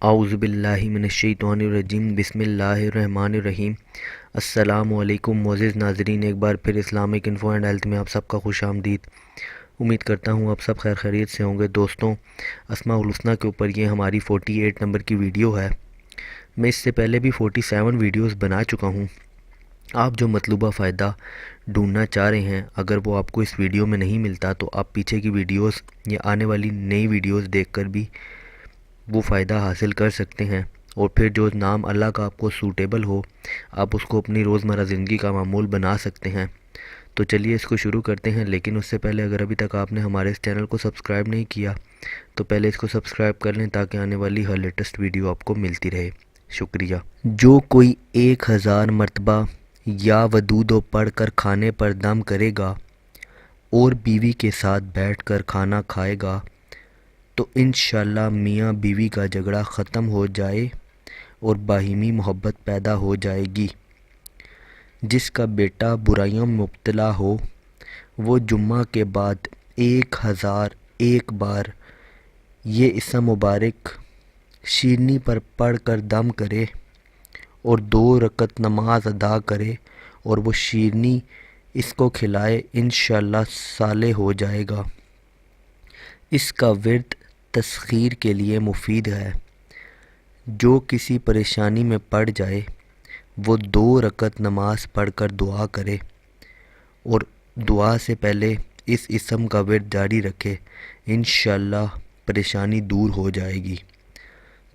اعوذ باللہ من الشیطان الرجیم بسم اللہ الرحمن الرحیم۔ السلام علیکم معزز ناظرین، ایک بار پھر اسلامک انفو اینڈ ہیلتھ میں آپ سب کا خوش آمدید۔ امید کرتا ہوں آپ سب خیر خیریت سے ہوں گے۔ دوستوں، اسماء الحسنی کے اوپر یہ ہماری 48 نمبر کی ویڈیو ہے۔ میں اس سے پہلے بھی 47 ویڈیوز بنا چکا ہوں۔ آپ جو مطلوبہ فائدہ ڈھونڈنا چاہ رہے ہیں، اگر وہ آپ کو اس ویڈیو میں نہیں ملتا تو آپ پیچھے کی ویڈیوز یا آنے والی نئی ویڈیوز دیکھ کر بھی وہ فائدہ حاصل کر سکتے ہیں، اور پھر جو نام اللہ کا آپ کو سوٹیبل ہو آپ اس کو اپنی روزمرہ زندگی کا معمول بنا سکتے ہیں۔ تو چلیے اس کو شروع کرتے ہیں، لیکن اس سے پہلے اگر ابھی تک آپ نے ہمارے اس چینل کو سبسکرائب نہیں کیا تو پہلے اس کو سبسکرائب کر لیں تاکہ آنے والی ہر لیٹسٹ ویڈیو آپ کو ملتی رہے۔ شکریہ۔ جو کوئی 1000 مرتبہ یا ودودو پڑھ کر کھانے پر دم کرے گا اور بیوی کے ساتھ بیٹھ کر کھانا کھائے گا تو انشاءاللہ میاں بیوی کا جھگڑا ختم ہو جائے اور باہمی محبت پیدا ہو جائے گی۔ جس کا بیٹا برائیوں میں مبتلا ہو وہ جمعہ کے بعد 1001 بار یہ اسم مبارک شیرنی پر پڑھ کر دم کرے اور 2 رکعت نماز ادا کرے اور وہ شیرنی اس کو کھلائے، انشاءاللہ صالح ہو جائے گا۔ اس کا ورد تسخیر کے لیے مفید ہے۔ جو کسی پریشانی میں پڑ جائے وہ 2 رکعت نماز پڑھ کر دعا کرے اور دعا سے پہلے اس اسم کا ورد جاری رکھے، انشاءاللہ پریشانی دور ہو جائے گی۔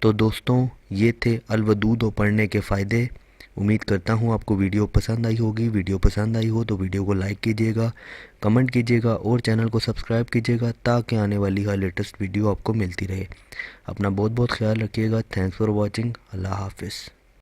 تو دوستوں، یہ تھے الودود پڑھنے کے فائدے۔ امید کرتا ہوں آپ کو ویڈیو پسند آئی ہوگی۔ ویڈیو پسند آئی ہو تو ویڈیو کو لائک کیجیے گا، کمنٹ کیجیے گا اور چینل کو سبسکرائب کیجیے گا تاکہ آنے والی ہر لیٹسٹ ویڈیو آپ کو ملتی رہے۔ اپنا بہت بہت خیال رکھیے گا۔ Thanks for watching. اللہ حافظ۔